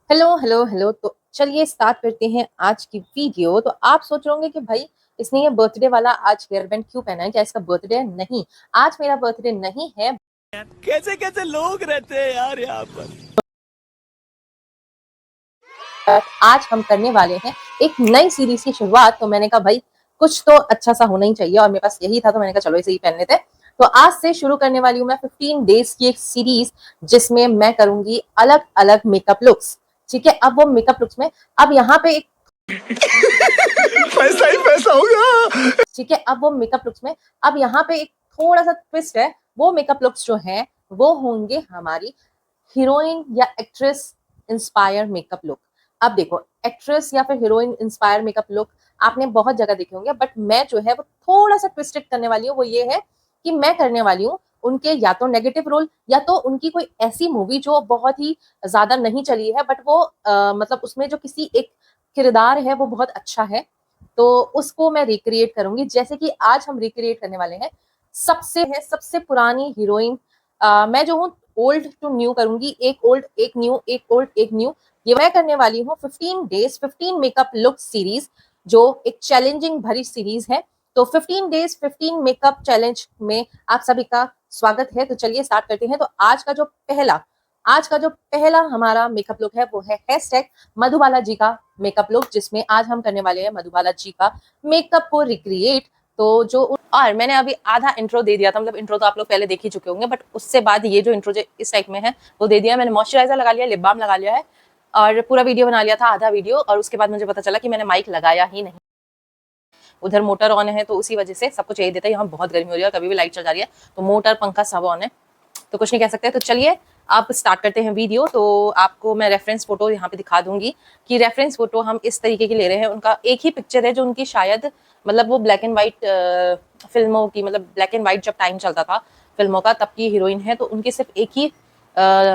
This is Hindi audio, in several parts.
Hello hello hello. तो चलिए स्टार्ट करते हैं आज की वीडियो। तो आप सोच रहे होंगे कि भाई इसने ये बर्थडे वाला आज हेयर बैंड क्यों पहना है, क्या इसका बर्थडे है? नहीं, आज मेरा बर्थडे नहीं है। कैसे कैसे लोग रहते हैं यार यहाँ पर। आज हम करने वाले हैं एक नई सीरीज की शुरुआत। तो मैंने कहा भाई कुछ तो अच्छा सा होना ही चाहिए और मेरे पास यही था, तो मैंने कहा चलो इसे ही पहन लेते हैं। तो आज से शुरू करने वाली हूँ मैं 15 डेज की एक सीरीज, जिसमें मैं करूंगी अलग अलग मेकअप लुक्स। ठीक है, अब वो मेकअप लुक्स में अब यहाँ पे एक पैसा ही पैसा होगा। ठीक है, अब वो मेकअप लुक्स में अब यहाँ पे एक थोड़ा सा ट्विस्ट है। वो मेकअप लुक्स जो हैं वो होंगे हमारी हीरोइन या एक्ट्रेस इंस्पायर मेकअप लुक। अब देखो, एक्ट्रेस या फिर हीरोइन इंस्पायर मेकअप लुक आपने बहुत जगह देखे होंगे, बट मैं जो है वो थोड़ा सा ट्विस्टेड करने वाली हूँ। वो ये है कि मैं करने वाली हूँ उनके या तो नेगेटिव रोल या तो उनकी कोई ऐसी मूवी जो बहुत ही ज्यादा नहीं चली है, बट वो मतलब उसमें जो किसी एक किरदार है वो बहुत अच्छा है, तो उसको मैं रिक्रिएट करूंगी। जैसे कि आज हम रिक्रिएट करने वाले हैं सबसे पुरानी हीरोइन। मैं जो हूँ ओल्ड टू न्यू करूंगी, एक ओल्ड एक न्यू, एक ओल्ड एक न्यू। ये मैं करने वाली हूँ 15 डेज 15 मेकअप लुक सीरीज, जो एक चैलेंजिंग भरी सीरीज है। तो 15 डेज 15 मेकअप चैलेंज में आप सभी का स्वागत है। तो चलिए स्टार्ट करते हैं। तो आज का जो पहला हमारा मेकअप लुक है वो है हैशटैग मधुबाला जी का मेकअप लुक, जिसमें आज हम करने वाले हैं मधुबाला जी का मेकअप को रिक्रिएट। तो जो और मैंने अभी आधा इंट्रो दे दिया था, मतलब इंट्रो तो आप लोग पहले देख ही चुके होंगे, बट उससे बाद ये जो इंट्रो जो इस टाइप में है वो दे दिया। मैंने मॉइस्चराइजर लगा लिया, लिप बाम लगा लिया है और पूरा वीडियो बना लिया था, आधा वीडियो। और उसके बाद मुझे पता चला कि मैंने माइक लगाया ही नहीं। उधर मोटर ऑन है तो उसी वजह से सब कुछ यही देता है। यहाँ बहुत गर्मी हो रही है और कभी भी लाइट चल जा रही है, तो मोटर पंखा सब ऑन है, तो कुछ नहीं कह सकते। तो चलिए आप स्टार्ट करते हैं वीडियो। तो आपको मैं रेफरेंस फोटो यहाँ पे दिखा दूंगी कि रेफरेंस फोटो हम इस तरीके की ले रहे हैं। उनका एक ही पिक्चर है जो उनकी शायद मतलब वो ब्लैक एंड व्हाइट फिल्मों की, मतलब ब्लैक एंड व्हाइट जब टाइम चलता था फिल्मों का, तब की हीरोइन है। तो उनकी सिर्फ एक ही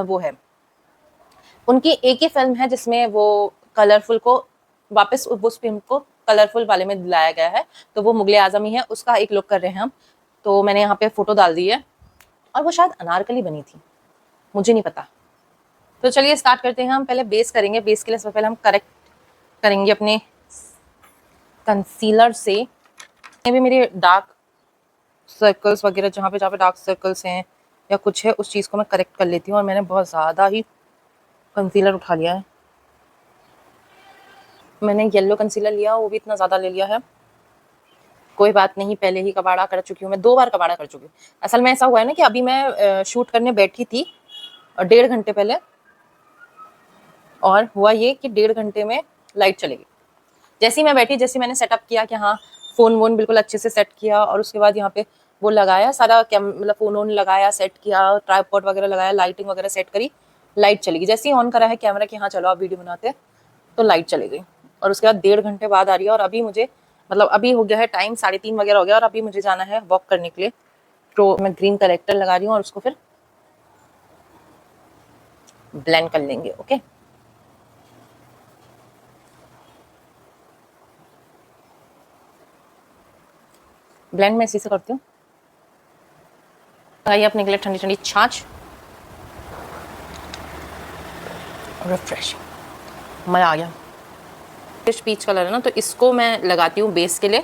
वो है, उनकी एक ही फिल्म है जिसमें वो कलरफुल को वापस उस फिल्म को कलरफुल वाले में लाया गया है। तो वो मुगले आजम ही है, उसका एक लुक कर रहे हैं हम। तो मैंने यहाँ पे फोटो डाल दी है और वो शायद अनारकली बनी थी, मुझे नहीं पता। तो चलिए स्टार्ट करते हैं। हम पहले बेस करेंगे। बेस के लिए सबसे पहले हम करेक्ट करेंगे अपने कंसीलर से। ये भी मेरे डार्क सर्कल्स वगैरह जहाँ पे डार्क सर्कल्स हैं या कुछ है, उस चीज़ को मैं करेक्ट कर लेती हूँ। और मैंने बहुत ज़्यादा ही कंसीलर उठा लिया है। मैंने येलो कंसीलर लिया, वो भी इतना ज़्यादा ले लिया है। कोई बात नहीं, पहले ही कबाड़ा कर चुकी हूँ मैं, 2 बार कबाड़ा कर चुकी हूँ। असल में ऐसा हुआ है ना कि अभी मैं शूट करने बैठी थी 1.5 घंटे पहले, और हुआ ये कि 1.5 घंटे में लाइट चली गई। जैसे ही मैं बैठी, जैसे मैंने सेटअप किया कि हाँ फोन वोन बिल्कुल अच्छे से सेट किया, और उसके बाद यहाँ पे वो लगाया सारा मतलब फोन वोन लगाया, सेट किया, ट्राइपॉड वगैरह लगाया, लाइटिंग वगैरह सेट करी, लाइट चली गई। जैसे ही ऑन करा है कैमरा कि हाँ चलो आप वीडियो बनाते हैं, तो लाइट चली गई। और उसके बाद 1.5 घंटे बाद आ रही है। और अभी मुझे मतलब अभी हो गया है टाइम 3:30 वगैरह हो गया, और अभी मुझे जाना है वॉक करने के लिए। तो मैं ग्रीन करेक्टर लगा रही हूँ और उसको फिर ब्लेंड कर लेंगे। ओके, ब्लेंड मैं इसी से करती हूँ। लगाइए अपने के लिए ठंडी ठंडी छाछ, रिफ्रेशिंग, मजा आ गया। पीच कलर है ना, तो इसको मैं लगाती हूँ बेस के लिए।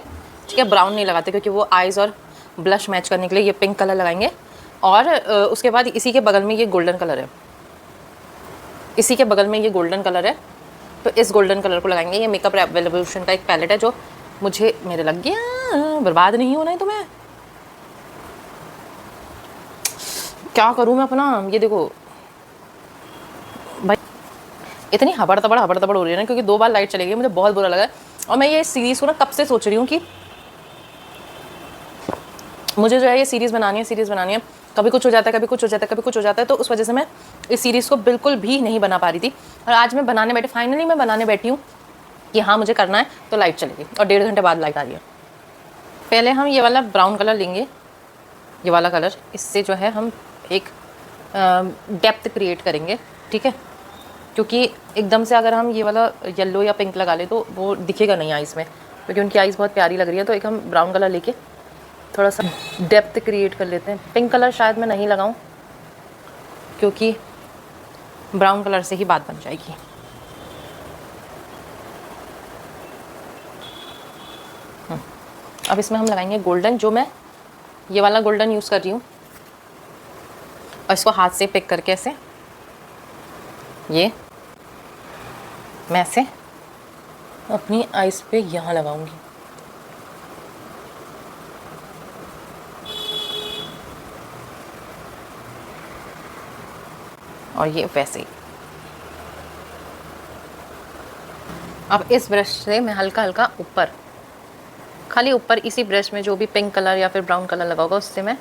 ठीक है, ब्राउन नहीं लगाते क्योंकि वो आईज और ब्लश मैच करने के लिए ये पिंक कलर लगाएंगे। और उसके बाद इसी के बगल में ये गोल्डन कलर है, इसी के बगल में ये गोल्डन कलर है, तो इस गोल्डन कलर को लगाएंगे। ये मेकअप रेवोल्यूशन का एक पैलेट है जो मुझे मेरे लग गया, बर्बाद नहीं होना है। तो मैं क्या करूँ मैं अपना, ये देखो भाई इतनी हबड़ तबड़ हो रही है ना, क्योंकि 2 बार लाइट चली गई, मुझे बहुत बुरा लगा। और मैं ये सीरीज़ को ना कब से सोच रही हूँ कि मुझे जो है ये सीरीज़ बनानी है। कभी कुछ हो जाता है, कभी कुछ हो जाता है, तो उस वजह से मैं इस सीरीज़ को बिल्कुल भी नहीं बना पा रही थी। और आज मैं बनाने बैठी, फाइनली मैं बनाने बैठी हूँ कि हाँ मुझे करना है, तो लाइट चली गई और 1.5 घंटे बाद लाइट आ रही है। पहले हम ये वाला ब्राउन कलर लेंगे, ये वाला कलर, इससे जो है हम एक डेप्थ क्रिएट करेंगे। ठीक है, क्योंकि एकदम से अगर हम ये वाला येलो या पिंक लगा ले तो वो दिखेगा नहीं आइज़ में, क्योंकि उनकी आइज़ बहुत प्यारी लग रही है। तो एक हम ब्राउन कलर लेके थोड़ा सा डेप्थ क्रिएट कर लेते हैं। पिंक कलर शायद मैं नहीं लगाऊं, क्योंकि ब्राउन कलर से ही बात बन जाएगी। अब इसमें हम लगाएंगे गोल्डन, जो मैं ये वाला गोल्डन यूज़ कर रही हूँ, और इसको हाथ से पिक करके ऐसे ये मैं ऐसे अपनी आइज़ पे यहाँ लगाऊंगी। और ये वैसे ही। अब इस ब्रश से मैं हल्का हल्का ऊपर, खाली ऊपर, इसी ब्रश में जो भी पिंक कलर या फिर ब्राउन कलर लगा होगा उससे मैं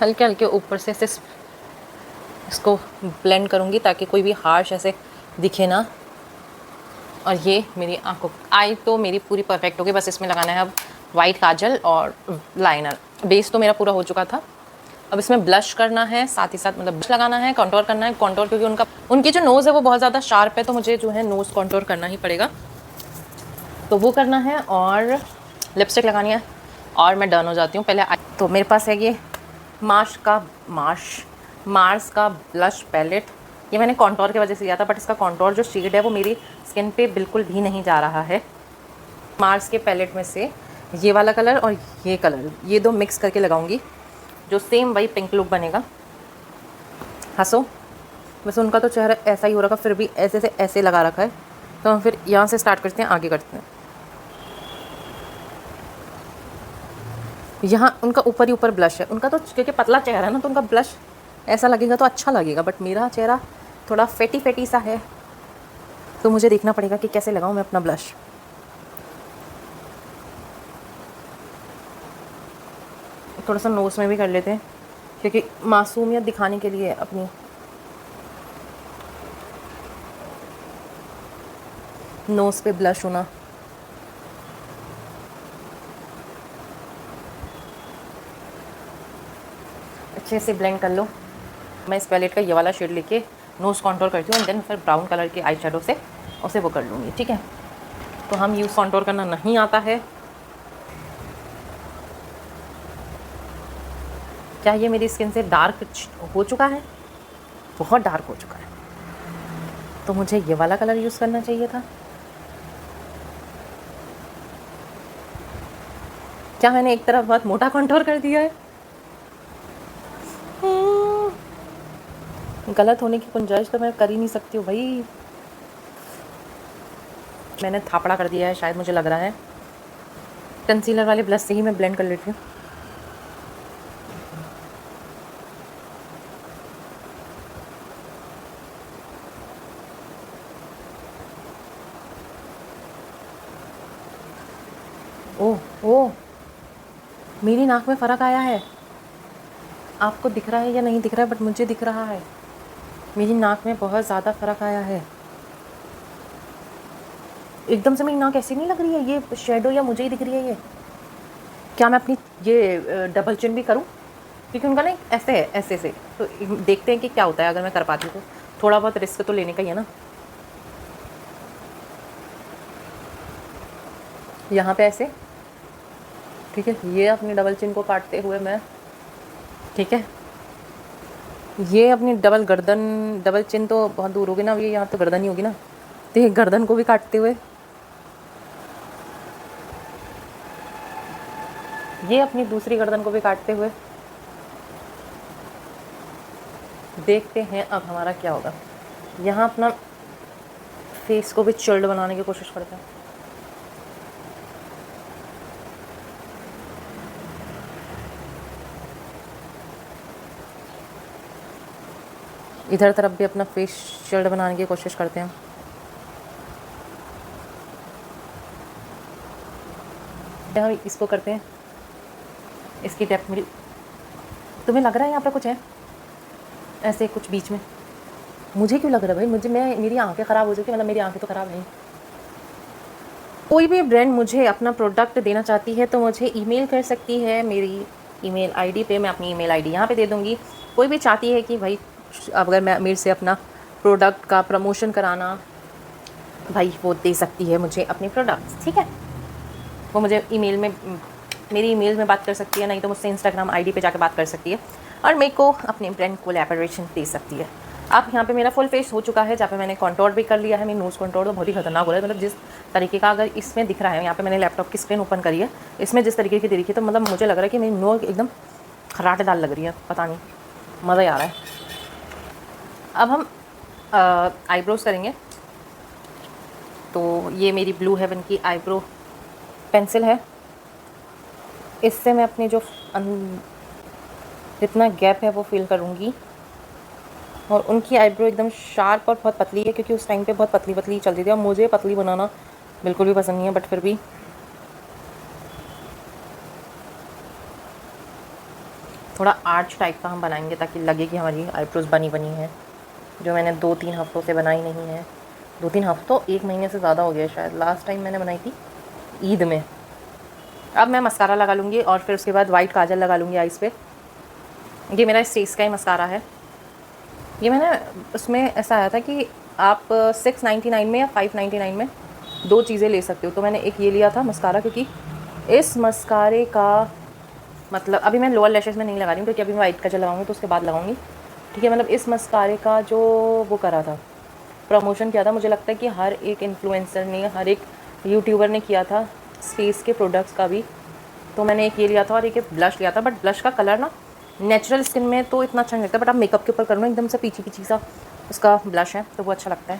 हल्के हल्के ऊपर से इसको ब्लेंड करूँगी, ताकि कोई भी हार्श ऐसे दिखे ना। और ये मेरी आंखों, आई तो मेरी पूरी परफेक्ट होगी। बस इसमें लगाना है अब वाइट काजल और लाइनर। बेस तो मेरा पूरा हो चुका था। अब इसमें ब्लश करना है, साथ ही साथ मतलब ब्लश लगाना है, कॉन्टोर करना है। कॉन्टोर क्योंकि उनकी जो नोज़ है वो बहुत ज़्यादा शार्प है, तो मुझे जो है नोज़ कॉन्टोर करना ही पड़ेगा, तो वो करना है। और लिपस्टिक लगानी है और मैं डन हो जाती हूँ। पहले तो मेरे पास है ये मार्स का ब्लश पैलेट। ये मैंने कॉन्टोर की वजह से लिया था, बट इसका कॉन्टोर जो शेड है वो मेरी स्किन पे बिल्कुल भी नहीं जा रहा है। मार्स के पैलेट में से ये वाला कलर और ये कलर, ये दो मिक्स करके लगाऊंगी, जो सेम वही पिंक लुक बनेगा। हंसो, वैसे उनका तो चेहरा ऐसा ही हो रखा, फिर भी ऐसे से ऐसे लगा रखा है। तो हम फिर यहाँ से स्टार्ट करते हैं, आगे करते हैं। यहाँ उनका ऊपर ही ऊपर ब्लश है, उनका तो क्योंकि पतला चेहरा है ना, तो उनका ब्लश ऐसा लगेगा तो अच्छा लगेगा, बट मेरा चेहरा थोड़ा फेटी फेटी सा है, तो मुझे देखना पड़ेगा कि कैसे लगाऊं मैं अपना ब्लश। थोड़ा सा नोज़ में भी कर लेते हैं, क्योंकि मासूमियत दिखाने के लिए अपनी नोज़ पे ब्लश होना। अच्छे से ब्लेंड कर लो। मैं इस पैलेट का ये वाला शेड लेके नोज़ कॉन्टोर करती हूँ, एंड देन फिर ब्राउन कलर के आई शेडो से उसे वो कर लूँगी, ठीक है। तो हम यूज़ कॉन्टोर करना नहीं आता है। क्या ये मेरी स्किन से डार्क हो चुका है? बहुत डार्क हो चुका है, तो मुझे ये वाला कलर यूज़ करना चाहिए था। क्या मैंने एक तरफ बहुत मोटा कॉन्टोर कर दिया है? गलत होने की गुंजाइश तो मैं कर ही नहीं सकती हूँ भाई। मैंने थापड़ा कर दिया है शायद, मुझे लग रहा है। कंसीलर वाले ब्लश से ही मैं ब्लेंड कर लेती हूँ। ओह ओह, मेरी नाक में फ़र्क आया है। आपको दिख रहा है या नहीं दिख रहा है, बट मुझे दिख रहा है। मेरी नाक में बहुत ज़्यादा फ़र्क आया है। एकदम से मेरी नाक ऐसी नहीं लग रही है, ये शेडो या मुझे ही दिख रही है ये। क्या मैं अपनी ये डबल चिन भी करूं? क्योंकि उनका ना ऐसे है, ऐसे से, तो देखते हैं कि क्या होता है अगर मैं कर पाती हूँ। तो थोड़ा बहुत रिस्क तो लेने का ही है ना। यहाँ पे ऐसे, ठीक है। ये अपनी डबल चिन को काटते हुए मैं, ठीक है, ये अपनी डबल चिन तो बहुत दूर होगी ना, ये यहाँ तो गर्दन ही होगी ना, तो ये गर्दन को भी काटते हुए ये अपनी दूसरी गर्दन को भी काटते हुए देखते हैं अब हमारा क्या होगा। यहाँ अपना फेस को भी चिल्ड बनाने की कोशिश करते हैं। इधर तरफ भी अपना फेस चिल्ड बनाने की कोशिश करते हैं। हम इसको करते हैं, इसकी डेप्थ मेरी, तुम्हें लग रहा है यहाँ पे कुछ है ऐसे कुछ बीच में? मुझे क्यों लग रहा है भाई? मेरी आंखें ख़राब हो चुकी है, मतलब मेरी आंखें तो ख़राब नहीं। कोई भी ब्रांड मुझे अपना प्रोडक्ट देना चाहती है तो मुझे ईमेल कर सकती है मेरी ईमेल आईडी पे। मैं अपनी ईमेल आईडी यहाँ पे दे दूँगी। कोई भी चाहती है कि भाई अगर मैं मेरे से अपना प्रोडक्ट का प्रमोशन कराना, भाई वो दे सकती है मुझे अपने प्रोडक्ट्स, ठीक है। वो मुझे ईमेल में, मेरी ईमेल में बात कर सकती है, नहीं तो मुझसे इंस्टाग्राम आईडी पे जाके बात कर सकती है, और मेरे को अपने ब्रांड कोलैबोरेशन दे सकती है। अब यहाँ पे मेरा फुल फेस हो चुका है, जहाँ पे मैंने कंटूर भी कर लिया है। मेरी नोज़ कंटूर तो बहुत ही खतरनाक हो रहा है, मतलब जिस तरीके का अगर इसमें दिख रहा है, यहाँ पे मैंने लैपटॉप की स्क्रीन ओपन करी है, इसमें जिस तरीके की दिखी है तो मतलब मुझे लग रहा है कि मेरी नोज़ एकदम खराटेदार लग रही है, पता नहीं, मज़ा ही आ रहा है। अब हम आईब्रोज करेंगे। तो ये मेरी ब्लू हेवन की आईब्रो पेंसिल है। इससे मैं अपनी जो जितना गैप है वो फिल करूँगी। और उनकी आईब्रो एकदम शार्प और बहुत पतली है, क्योंकि उस टाइम पे बहुत पतली पतली चलती थी, और मुझे पतली बनाना बिल्कुल भी पसंद नहीं है, बट फिर भी थोड़ा आर्च टाइप का हम बनाएंगे ताकि लगे कि हमारी आईब्रोज बनी बनी है, जो मैंने 2-3 हफ्तों से बनाई नहीं है। 2-3 हफ्तों, 1 महीने से ज़्यादा हो गया शायद। लास्ट टाइम मैंने बनाई थी ईद में। अब मैं मस्कारा लगा लूँगी और फिर उसके बाद वाइट काजल लगा लूँगी आइज़ पे। ये मेरा स्टेज का ही मस्कारा है। ये मैंने उसमें ऐसा आया था कि आप 699 में या 599 में 2 चीज़ें ले सकते हो, तो मैंने एक ये लिया था मस्कारा, क्योंकि इस मस्कारे का मतलब अभी मैं लोअर लैशेस में नहीं लगा रही हूँ, क्योंकि अभी मैं वाइट काजल लगाऊंगी तो उसके बाद लगाऊंगी, ठीक है। मतलब इस मस्कारे का जो वो करा था, प्रमोशन किया था, मुझे लगता है कि हर एक इन्फ्लुएंसर ने, हर एक यूट्यूबर ने किया था स्पेस के प्रोडक्ट्स का भी। तो मैंने एक ये लिया था और एक ब्लश लिया था, बट ब्लश का कलर ना नेचुरल स्किन में तो इतना अच्छा नहीं लगता, बट आप मेकअप के ऊपर करो ना एकदम से पीछी पीछी सा उसका ब्लश है तो वो अच्छा लगता है।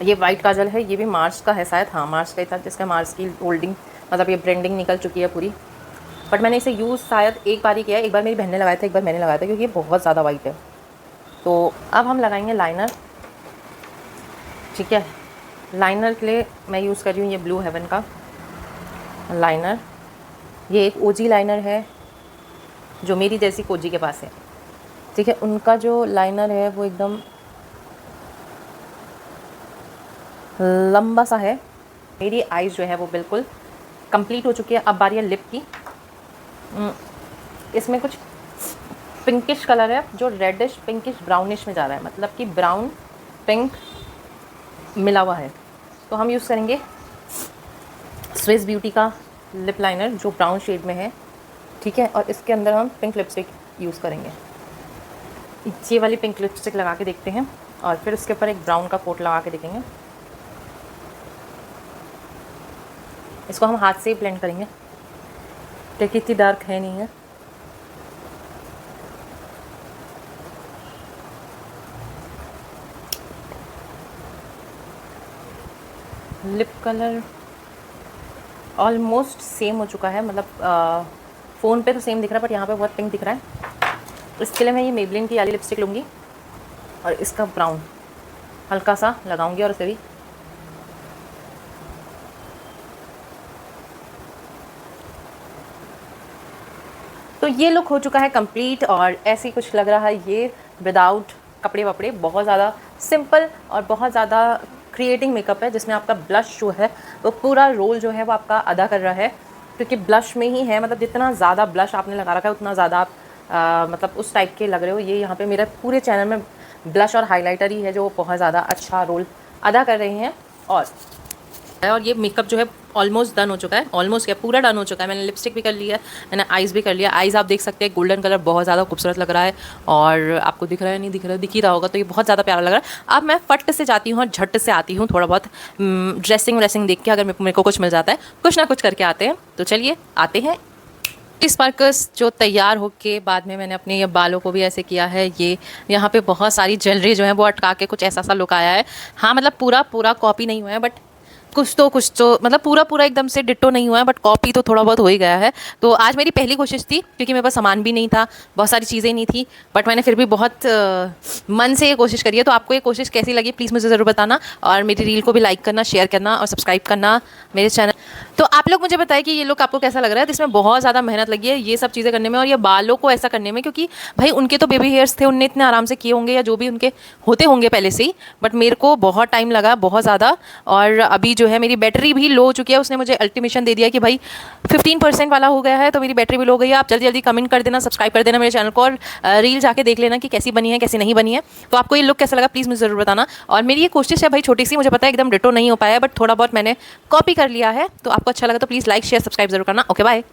ये वाइट काजल है, ये भी मार्स का है शायद, हाँ मार्स का ही था, जिसका मार्स की होल्डिंग मतलब ये ब्रांडिंग निकल चुकी है पूरी। बट मैंने इसे यूज़ शायद एक बार ही किया है, एक बार मेरी बहन ने लगाया था, एक बार मैंने लगाया था, क्योंकि ये बहुत ज़्यादा वाइट है। तो अब हम लगाएंगे लाइनर, ठीक है। लाइनर के लिए मैं यूज़ कर रही हूँ ये ब्लू हेवन का लाइनर। ये एक ओजी लाइनर है जो मेरी जैसी कोजी के पास है, ठीक है। उनका जो लाइनर है वो एकदम लंबा सा है। मेरी आईज़ जो है वो बिल्कुल कंप्लीट हो चुकी है। अब बारी है लिप की। इसमें कुछ पिंकिश कलर है जो रेडिश पिंकिश ब्राउनिश में जा रहा है, मतलब कि ब्राउन पिंक मिला हुआ है। तो हम यूज़ करेंगे स्विस ब्यूटी का लिप लाइनर जो ब्राउन शेड में है, ठीक है। और इसके अंदर हम पिंक लिपस्टिक यूज़ करेंगे। ये वाली पिंक लिपस्टिक लगा के देखते हैं और फिर उसके ऊपर एक ब्राउन का कोट लगा के देखेंगे। इसको हम हाथ से ही ब्लेंड करेंगे क्योंकि इतनी डार्क है नहीं है। लिप कलर ऑलमोस्ट सेम हो चुका है, मतलब फ़ोन पे तो सेम दिख रहा है बट यहाँ पे बहुत पिंक दिख रहा है। इसके लिए मैं ये मेबलिन की वाली लिपस्टिक लूँगी और इसका ब्राउन हल्का सा लगाऊंगी और इसे भी तो ये लुक हो चुका है कंप्लीट। और ऐसे ही कुछ लग रहा है ये विदाउट कपड़े वपड़े। बहुत ज़्यादा सिंपल और बहुत ज़्यादा क्रिएटिंग मेकअप है जिसमें आपका ब्लश जो है वो पूरा रोल जो है वो आपका अदा कर रहा है, क्योंकि ब्लश में ही है। मतलब जितना ज़्यादा ब्लश आपने लगा रखा है उतना ज़्यादा आप मतलब उस टाइप के लग रहे हो। ये यहाँ पे मेरे पूरे चैनल में ब्लश और हाइलाइटर ही है जो बहुत ज़्यादा अच्छा रोल अदा कर रहे हैं। और ये मेकअप जो है ऑलमोस्ट डन हो चुका है, ऑलमोस्ट क्या पूरा डन हो चुका है। मैंने लिपस्टिक भी कर लिया है, मैंने आइज़ भी कर लिया। आइज़ आप देख सकते हैं गोल्डन कलर बहुत ज़्यादा खूबसूरत लग रहा है और आपको दिख रहा है नहीं दिख रहा है, दिख ही रहा होगा। तो ये बहुत ज़्यादा प्यारा लग रहा है। अब मैं फट से जाती हूँ और झट से आती हूँ, थोड़ा बहुत ड्रेसिंग व्रेसिंग देख के अगर मेरे को कुछ मिल जाता है, कुछ ना कुछ करके आते हैं। तो चलिए आते हैं। स्पार्कल्स जो तैयार होके बाद में मैंने अपने ये बालों को भी ऐसे किया है। ये यहाँ पे बहुत सारी ज्वेलरी जो है वो अटका के कुछ ऐसा सा लुक आया है। हाँ मतलब पूरा कॉपी नहीं हुआ है, बट कुछ तो मतलब पूरा एकदम से डिट्टो नहीं हुआ है, बट कॉपी तो थोड़ा बहुत हो ही गया है। तो आज मेरी पहली कोशिश थी, क्योंकि मेरे पास सामान भी नहीं था, बहुत सारी चीज़ें नहीं थी, बट मैंने फिर भी बहुत मन से ये कोशिश करी है। तो आपको ये कोशिश कैसी लगी प्लीज़ मुझे ज़रूर बताना, और मेरी रील को भी लाइक करना, शेयर करना और सब्सक्राइब करना मेरे चैनल। तो आप लोग मुझे बताएं कि ये लुक आपको कैसा लग रहा है। इसमें बहुत ज़्यादा मेहनत लगी है ये सब चीज़ें करने में और ये बालों को ऐसा करने में, क्योंकि भाई उनके तो बेबी हेयर्स थे, उनने इतने आराम से किए होंगे या जो भी उनके होते होंगे पहले से ही, बट मेरे को बहुत टाइम लगा, बहुत ज़्यादा। और अभी जो है मेरी बैटरी भी लो हो चुकी है। उसने मुझे अल्टीमेशन दे दिया कि भाई 15% वाला हो गया है, तो मेरी बैटरी भी लो हो गई है। आप जल्दी जल्दी कमेंट कर देना, सब्सक्राइब कर देना मेरे चैनल को, और रील जाके देख लेना कि कैसी बनी है कैसी नहीं बनी है। तो आपको ये लुक कैसा लगा प्लीज़ मुझे ज़रूर बताना। और मेरी ये कोशिश है भाई छोटी सी, मुझे पता है एकदम डिटो नहीं हो पाया है, बट थोड़ा बहुत मैंने कॉपी कर लिया है। तो आपको अच्छा लगा तो प्लीज़ लाइक शेयर सब्सक्राइब जरूर करना। Okay bye.